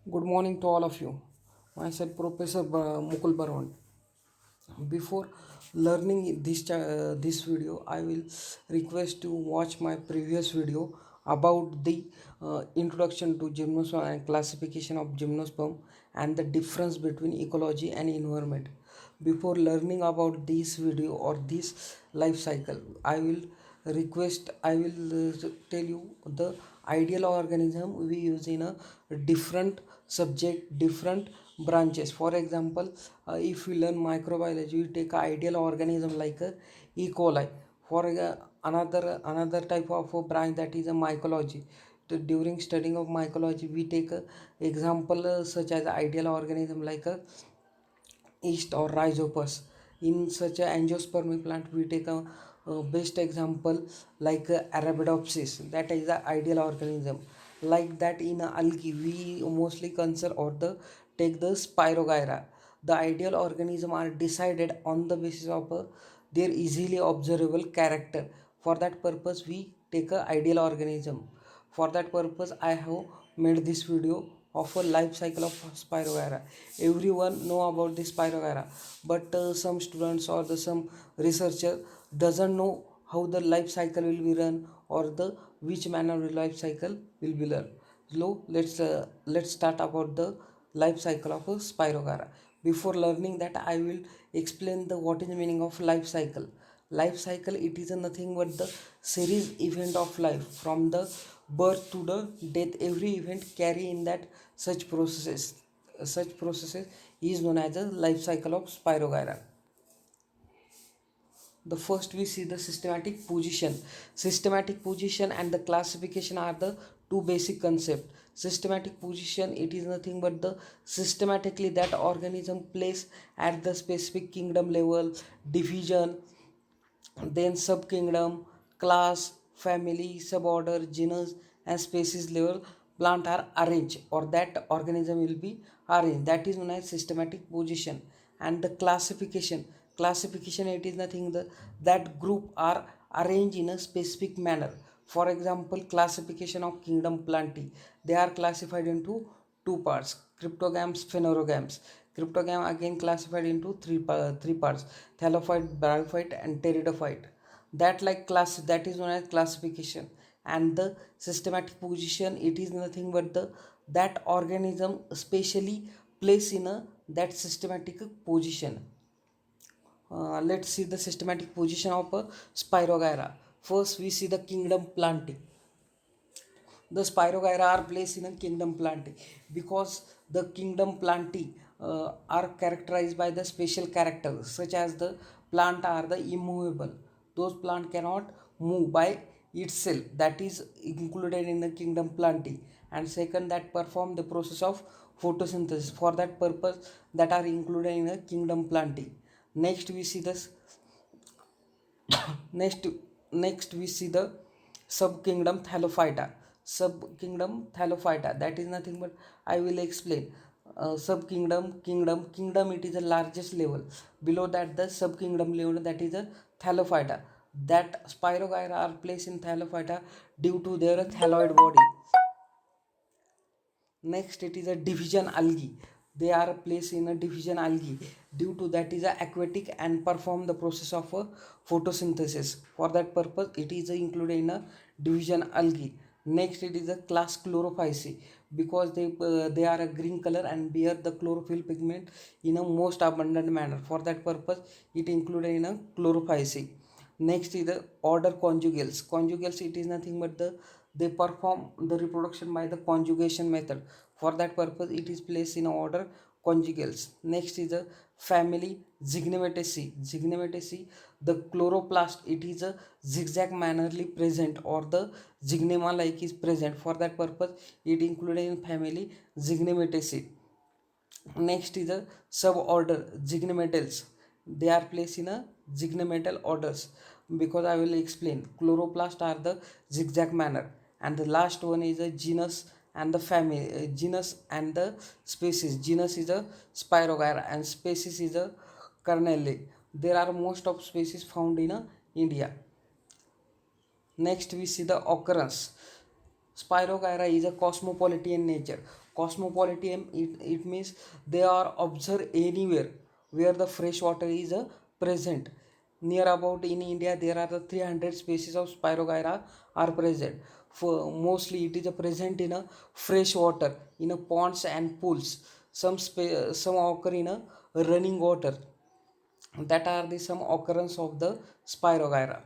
Good morning to all of you. Myself, Professor Mukul Barwan. Before learning this video, I will request to watch my previous video about the introduction to gymnosperm and classification of gymnosperm and the difference between ecology and environment. Before learning about this video or this life cycle, I will tell you the ideal organism we use in a different subject, different branches. For example, if we learn microbiology, we take an ideal organism like a E. coli. For another type of a branch, that is a mycology. During studying of mycology, we take a example such as ideal organism like a yeast or rhizopus. In such a angiospermic plant, we take a best example like Arabidopsis, that is the ideal organism. Like that, in algae, we mostly consider or the take the Spirogyra. The ideal organism are decided on the basis of their easily observable character. For that purpose, we take a ideal organism. For that purpose, I have made this video of a life cycle of Spirogyra. Everyone know about this Spirogyra, but some students or some researcher doesn't know how the life cycle will be run or the which manner of life cycle will be learned. So let's start about the life cycle of a Spirogyra. Before learning that, I will explain the what is the meaning of life cycle. Life cycle, it is a nothing but the series event of life from the birth to the death. Every event carry in that such processes is known as the life cycle of Spirogyra. The first, we see the systematic position and the classification are the two basic concept. Systematic position, it is nothing but the systematically that organism place at the specific kingdom level, division, then subkingdom, class, family, suborder, genus, and species level plant are arranged, or that organism will be arranged. That is known as systematic position. And the classification, it is nothing the that group are arranged in a specific manner. For example, classification of kingdom plantae, they are classified into two parts: cryptogams, phanerogams. Cryptogam again classified into three parts: thallophyte, bryophyte, and pteridophyte. That like class, that is known as classification. And the systematic position, it is nothing but the that organism specially placed in a that systematic position. Let's see the systematic position of a Spirogyra. First, we see the kingdom plantae. The Spirogyra are placed in a kingdom plantae because the kingdom plantae are characterized by the special characters, such as the plant are the immovable. Those plant cannot move by itself, that is included in the kingdom plantae. And second, that perform the process of photosynthesis. For that purpose, that are included in the kingdom plantae. Next we see this next next we see the subkingdom Thallophyta. Subkingdom Thallophyta, that is nothing but I will explain. Subkingdom, kingdom, it is the largest level. Below that, the subkingdom level, that is a Thallophyta. That Spirogyra are placed in Thallophyta due to their thalloid body. Next, it is a division algae. They are placed in a division algae due to that is a aquatic and perform the process of a photosynthesis. For that purpose, it is included in a division algae. Next, it is a class Chlorophyceae because they are a green color and bear the chlorophyll pigment in a most abundant manner. For that purpose, it included in a Chlorophyceae. Next is the order Conjugales. Conjugales, it is nothing but they perform the reproduction by the conjugation method. For that purpose, it is placed in order Conjugales. Next is the family Zygonometaceae. Zygonometaceae, the chloroplast, it is a zigzag mannerly present, or the zygnema like is present. For that purpose, it included in family Zygonometaceae. Next is a suborder Zygnometals. They are placed in a zygnometal orders because I will explain. Chloroplast are the zigzag manner, and the last one is a genus and the family. Genus and the species. Genus is a Spirogyra and species is a Carnelle. There are most of species found in India. Next we see the occurrence. Spirogyra is a cosmopolitan nature. Cosmopolitan, it means they are observed anywhere where the fresh water is present. Near about in India, there are the 300 species of Spirogyra are present. For mostly, it is present in a fresh water, in a ponds and pools. Some occur in a running water. That are the some occurrence of the Spirogyra.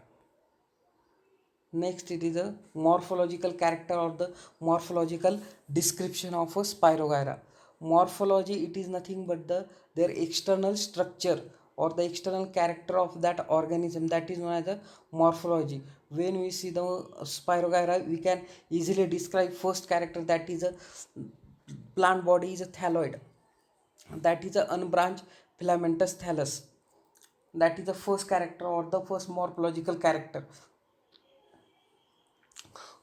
Next, it is a morphological character or the morphological description of a Spirogyra. Morphology, it is nothing but their external structure or the external character of that organism, that is known as the morphology. When we see the Spirogyra, we can easily describe first character, that is a plant body is a thalloid, that is a unbranched filamentous thallus. That is the first character or the first morphological character.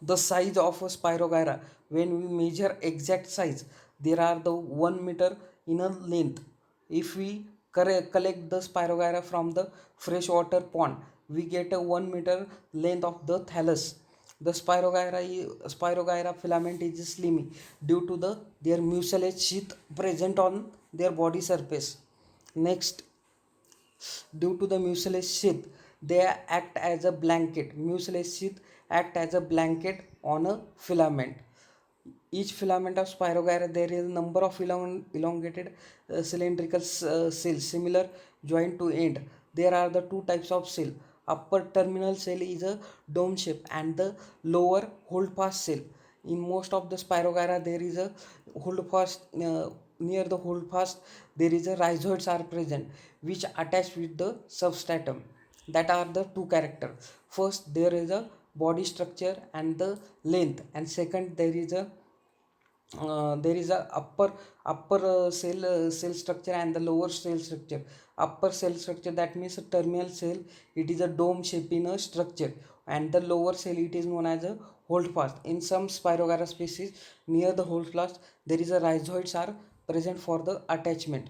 The size of a Spirogyra, when we measure exact size, there are the 1 meter in a length. If we collect the Spirogyra from the freshwater pond, we get a 1 meter length of the thallus. The Spirogyra filament is slimy due to their mucilage sheath present on their body surface. Next, due to the mucilage sheath, they act as a blanket. Mucilage sheath act as a blanket on a filament. Each filament of Spirogyra, there is a number of elongated cylindrical cells, similar joint to end. There are the two types of cell. Upper terminal cell is a dome shape and the lower holdfast cell. In most of the Spirogyra, there is a holdfast. Near the holdfast, there is a rhizoids are present, which attach with the substratum. That are the two character. First, there is a body structure and the length, and second, there is a upper cell structure and the lower cell structure. Upper cell structure, that means a terminal cell, it is a dome shape in a structure, and the lower cell, it is known as a holdfast. In some Spirogyra species, near the holdfast, there is a rhizoids are present for the attachment.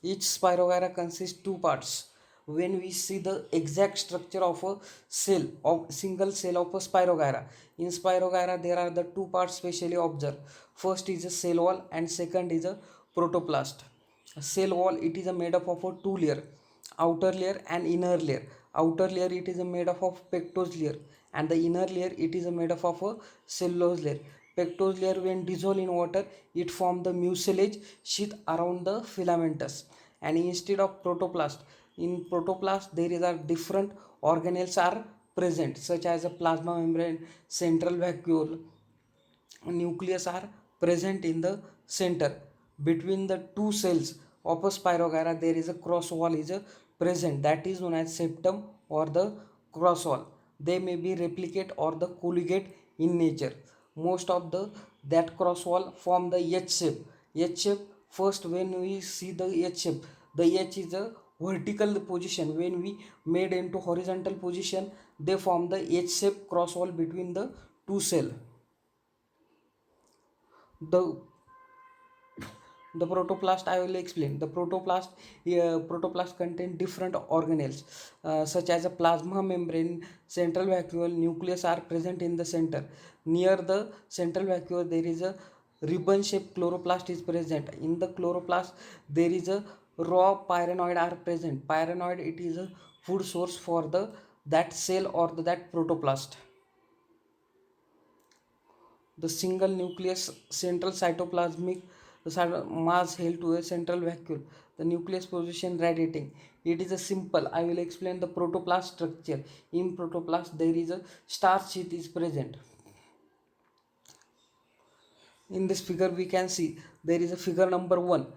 Each Spirogyra consists two parts. When we see the exact structure of a cell, of single cell of a Spirogyra, in Spirogyra there are the two parts specially observed. First is a cell wall and second is a protoplast. A cell wall, it is a made up of a two layer, outer layer and inner layer. Outer layer, it is a made up of pectose layer, and the inner layer, it is a made up of a cellulose layer. Pectose layer, when dissolved in water, it form the mucilage sheath around the filamentous. And instead of protoplast, in protoplast there is a different organelles are present, such as a plasma membrane, central vacuole, nucleus are present in the center. Between the two cells of a Spirogyra, there is a cross wall is present, that is known as septum or the cross wall. They may be replicate or the colligate in nature. Most of the that cross wall form the H shape. H shape, first when we see the H shape, the H is a vertical position. When we made into horizontal position, they form the H shape cross wall between the two cell. The the protoplast, I will explain. The protoplast contain different organelles, such as a plasma membrane, central vacuole, nucleus are present in the center. Near the central vacuole, there is a ribbon shaped chloroplast is present. In the chloroplast, there is a raw pyrenoid are present. Pyrenoid, it is a food source for the that cell or that protoplast. The single nucleus central cytoplasmic mass held to a central vacuole. The nucleus position radiating. It is a simple. I will explain the protoplast structure. In protoplast, there is a starch sheath is present. In this figure, we can see there is a figure number one.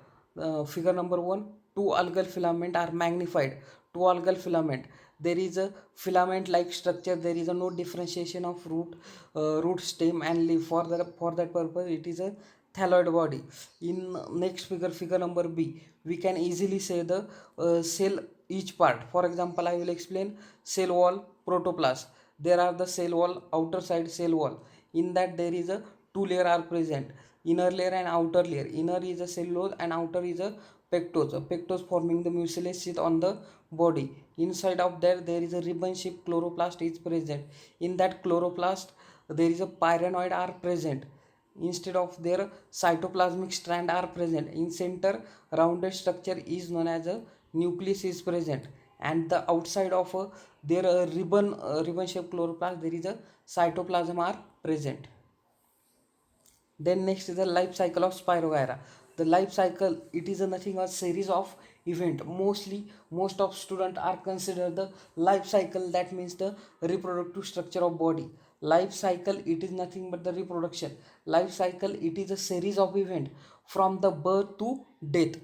Figure number one, two algal filament are magnified. Two algal filament. There is a filament like structure. There is a no differentiation of root, stem and leaf. For that purpose, it is a thalloid body. In next figure, figure number B, we can easily say the cell each part. For example, I will explain cell wall, protoplast. There are the cell wall, outer side cell wall. In that there is a two layer are present, inner layer and outer layer. Inner is a cellulose and outer is a pectose. A pectose forming the mucilage sheath on the body. Inside of there is a ribbon shaped chloroplast is present. In that chloroplast, there is a pyrenoid are present instead of their cytoplasmic strand are present. In center rounded structure is known as a nucleus is present, and the outside of their ribbon shaped chloroplast there is a cytoplasm are present. Then next is the life cycle of Spirogyra. The life cycle, it is a nothing a series of event. Most of students are considered the life cycle, that means the reproductive structure of body. Life cycle, it is nothing but the reproduction. Life cycle, it is a series of event from the birth to death.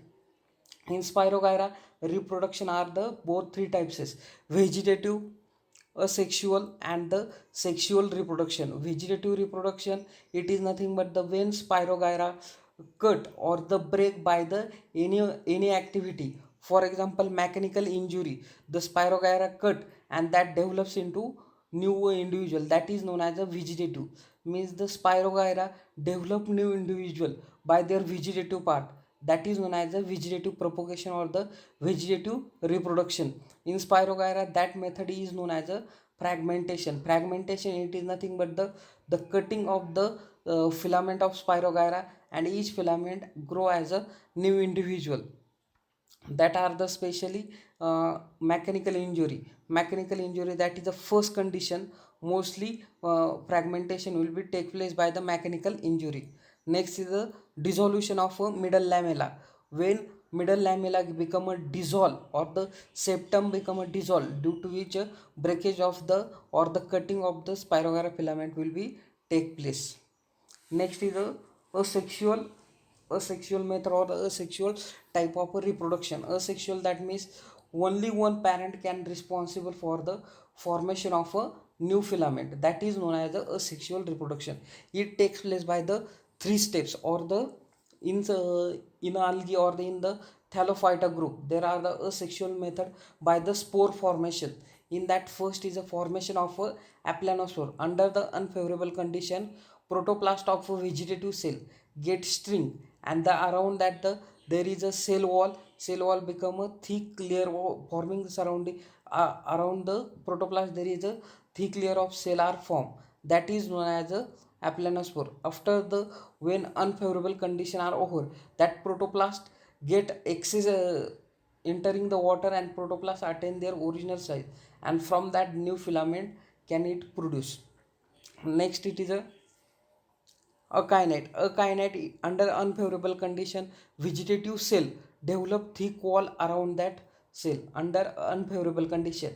In Spirogyra, reproduction are the both three types is vegetative, asexual, and the sexual reproduction. Vegetative reproduction, it is nothing but the when Spirogyra cut or the break by the any activity. For example, mechanical injury, the Spirogyra cut and that develops into new individual, that is known as a vegetative. Means the Spirogyra develop new individual by their vegetative part, that is known as a vegetative propagation or the vegetative reproduction. In Spirogyra, that method is known as a fragmentation. Fragmentation, it is nothing but the cutting of the filament of Spirogyra, and each filament grow as a new individual. That are the specially mechanical injury, that is the first condition. Mostly fragmentation will be take place by the mechanical injury. Next is the dissolution of a middle lamella. When middle lamella become a dissolve or the septum become a dissolve, due to which breakage of the or the cutting of the Spirogyra filament will be take place. Next is a asexual asexual method or the asexual type of a reproduction. Asexual, that means only one parent can responsible for the formation of a new filament, that is known as the asexual reproduction. It takes place by the three steps or the in algae or in the Thallophyta group. There are the asexual method by the spore formation. In that, first is a formation of a aplanospore. Under the unfavorable condition, protoplast of a vegetative cell get string, and the around that there is a cell wall become a thick layer forming the surrounding around the protoplast there is a thick layer of cellular form, that is known as a aplanospore. After the when unfavorable condition are over, that protoplast get excess entering the water, and protoplast attain their original size, and from that new filament can it produce. Next it is a akinete. Under unfavorable condition, vegetative cell develop thick wall around that cell. Under unfavorable condition,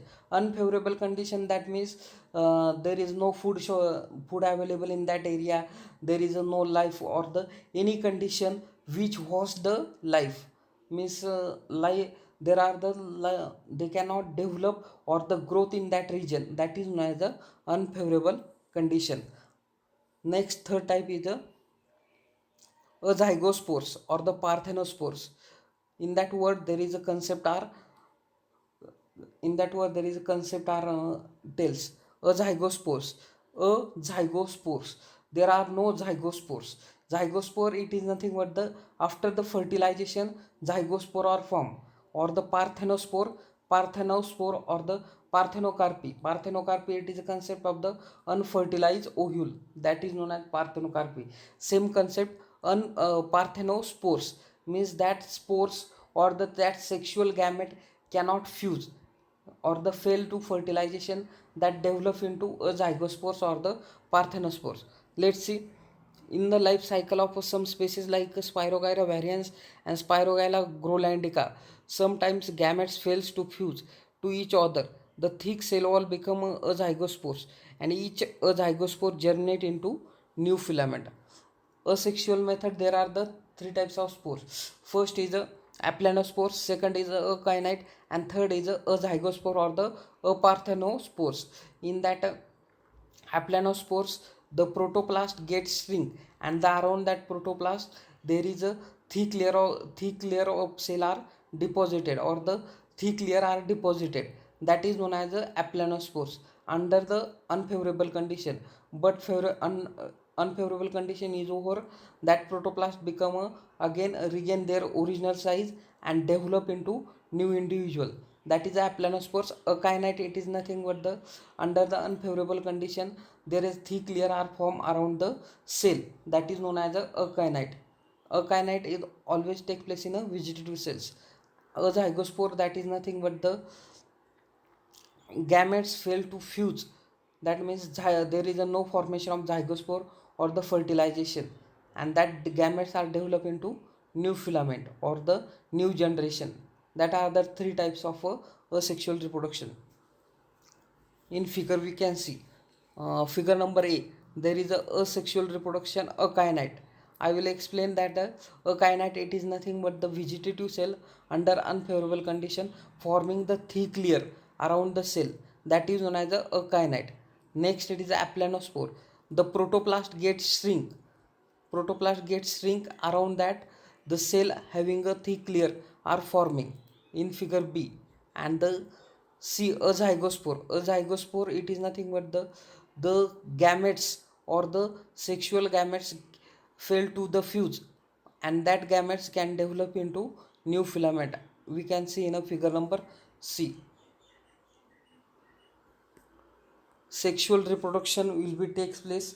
that means there is no food available in that area. There is no life or the any condition which was the life, means life there are they cannot develop or the growth in that region, that is known as the unfavorable condition. Next, third type is the zygospores or the parthenospores. In that word there is a concept are tells a zygospores. There are no zygospores. Zygospore, it is nothing but the after the fertilization zygospore are formed, or the parthenospore or the parthenocarpy. It is a concept of the unfertilized ovule, that is known as parthenocarpy. Same concept, parthenospores means that spores or that sexual gamete cannot fuse or the fail to fertilization, that develop into a zygospores or the parthenospores. Let's see in the life cycle of some species like Spirogyra varians and Spirogyra groenlandica. Sometimes gametes fails to fuse to each other. The thick cell wall become a zygospores, and each a zygospore germinate into new filament. Asexual method, there are the three types of spores. First is a aplanospores, second is a akinete, and third is a zygospore or the parthenospores. In that aplanospores, the protoplast gets shrink, and around that protoplast there is a thick layer of cell are deposited, or the thick layer are deposited, that is known as the aplanospores under the unfavorable condition. But unfavorable condition is over, that protoplast become again regain their original size and develop into new individual, that is aplanospores. Akinete, it is nothing but the under the unfavorable condition, there is thick layer are formed around the cell, that is known as a akinete. Akinete is always take place in a vegetative cells. A zygospore, that is nothing but the gametes fail to fuse. That means there is a no formation of zygospore or the fertilization, and that the gametes are developed into new filament or the new generation. That are the three types of asexual reproduction. In figure we can see, figure number A, there is a asexual reproduction akinete. I will explain that akinete, it is nothing but the vegetative cell under unfavorable condition forming the thick layer around the cell, that is known as the akinete. Next it is aplanospore. The protoplast gets shrink around that the cell having a thick layer are forming in figure B. And the C, a zygospore, it is nothing but the gametes or the sexual gametes fail to the fuse, and that gametes can develop into new filament. We can see in a figure number C. Sexual reproduction will be takes place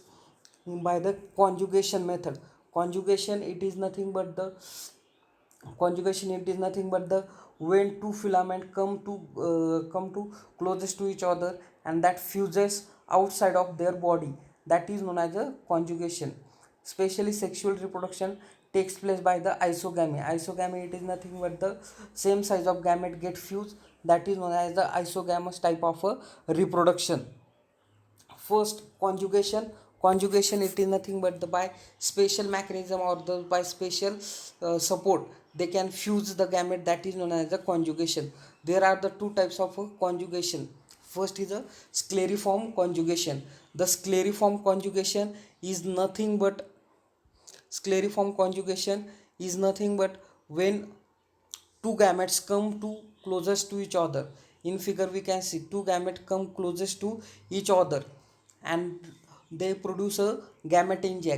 by the conjugation method. Conjugation, it is nothing but the conjugation, it is nothing but the when two filament come to closest to each other, and that fuses outside of their body, that is known as a conjugation. Especially sexual reproduction takes place by the isogamy. It is nothing but the same size of gamete get fused, that is known as the isogamous type of a reproduction. First, conjugation, it is nothing but the by special mechanism or the by special support they can fuse the gamete, that is known as the conjugation. There are the two types of conjugation. First is a scleriform conjugation. The scleriform conjugation is nothing but when two gametes come to closest to each other. In figure we can see two gametes come closest to each other, and they produce a gametangia.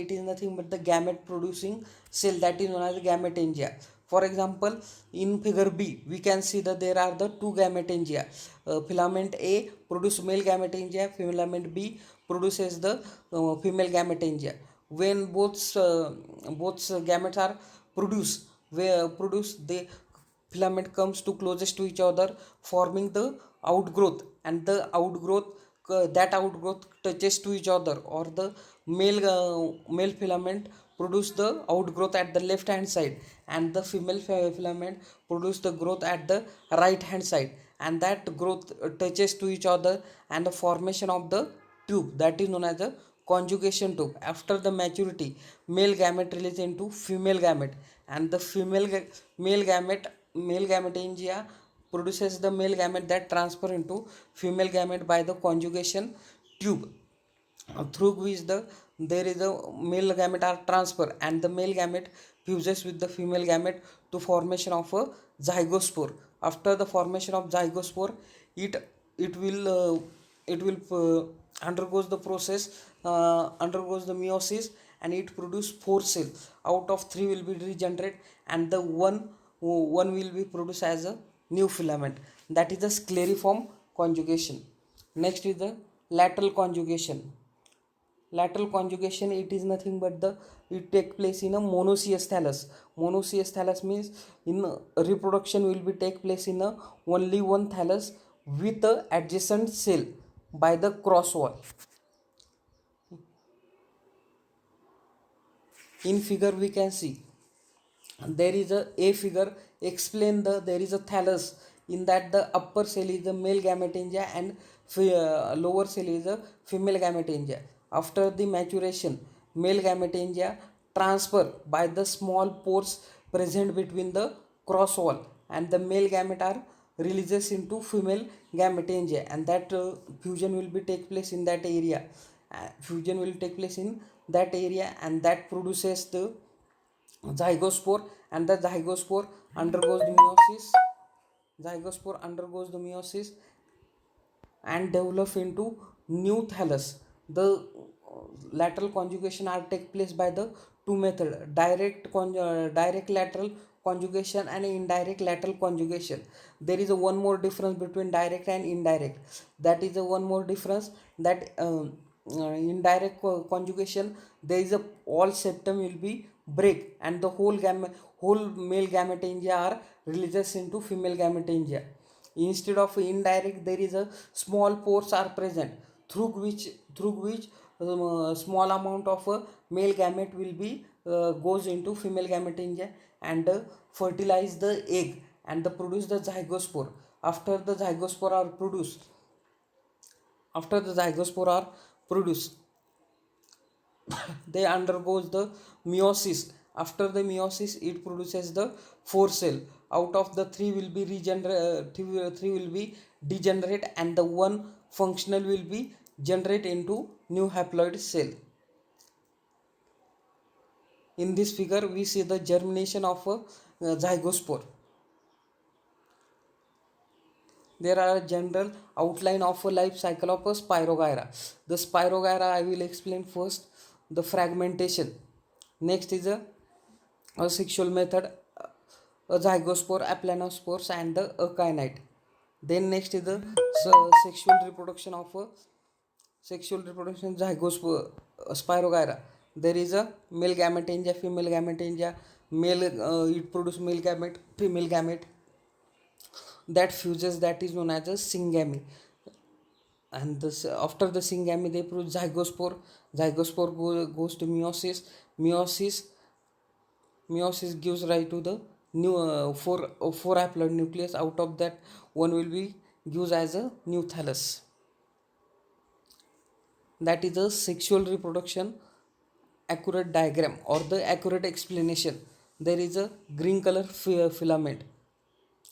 It is nothing but the gamete producing cell, that is known as gametangia. For example, in figure B we can see that there are the two gametangia. Filament A produce male gametangia, filament B produces the female gametangia. When both gametes are produced, the filament comes to closest to each other, forming the outgrowth, and the outgrowth touches to each other, or the male filament produce the outgrowth at the left hand side, and the female filament produce the growth at the right hand side, and that growth touches to each other, and the formation of the tube, that is known as the conjugation tube. After the maturity, male gamete release into female gamete, and the male gametangia produces the male gamete that transfer into female gamete by the conjugation tube, through which there is a male gamete are transfer, and the male gamete fuses with the female gamete to formation of a zygospore. After the formation of zygospore, it it will undergoes the process, undergoes the meiosis, and it produce four cells. Out of three will be regenerate, and the one will be produced as a new filament. That is the scleriform conjugation. Next is the lateral conjugation. Lateral conjugation, it is nothing but the it take place in a monoecious thallus. Monoecious thallus means in reproduction will be take place in a only one thallus with a adjacent cell by the cross wall. In figure we can see there is a figure explain there is a thallus. In that the upper cell is the male gametangia, and lower cell is a female gametangia. After the maturation, male gametangia transfer by the small pores present between the cross wall, and the male gamete are releases into female gametangia, and that fusion will be take place in that area. And that produces the zygospore, and the zygospore undergoes the meiosis and develop into new thallus. The lateral conjugation are take place by the two method: direct lateral conjugation and indirect lateral conjugation. There is a one more difference between direct and indirect. That is a one more difference, that indirect conjugation, there is a all septum will be break and the whole male gametangia are releases into female gametangia. Instead of indirect, there is a small pores are present through which small amount of male gamete will be goes into female gametangia and fertilize the egg and produce the zygospore. After the zygospore are produced, after the zygospore are produced, they undergoes the meiosis. After the meiosis, it produces the four cell. Out of the three will be three will be degenerate and the one functional will be generate into new haploid cell. In this figure we see the germination of a zygospore. There are a general outline of a life cycle of a Spirogyra. The Spirogyra I will explain first. The fragmentation. Next is a sexual method, a zygospore, aplanospores, and the akynite. Then next is the sexual reproduction of a zygospore, Spirogyra. There is a male gametangia, female gametangia. Male it produce male gamete, female gamete that fuses, that is known as a syngamy. And this after the syngamy they produce zygospore. Goes to meiosis. Meiosis gives rise to the new four haploid nucleus. Out of that, one will be used as a new thallus. That is a sexual reproduction accurate diagram or the accurate explanation. There is a green color filament.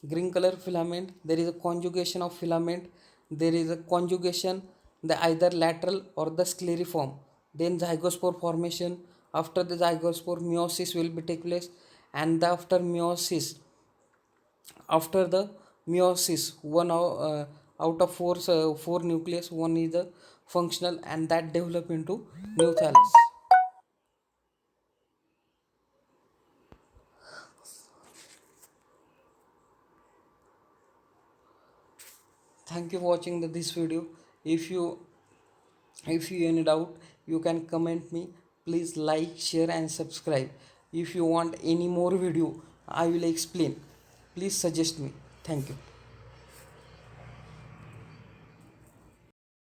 There is a conjugation of filament. There is a conjugation, the either lateral or the scleriform. Then zygospore formation. After the zygospore, meiosis will be take place, and after the meiosis, one out of four nucleus, one is the functional, and that develop into new thallus. Thank you for watching this video. if you if you any doubt, you can comment me. Please like, share and subscribe. If you want any more video I will explain, please suggest me. Thank you.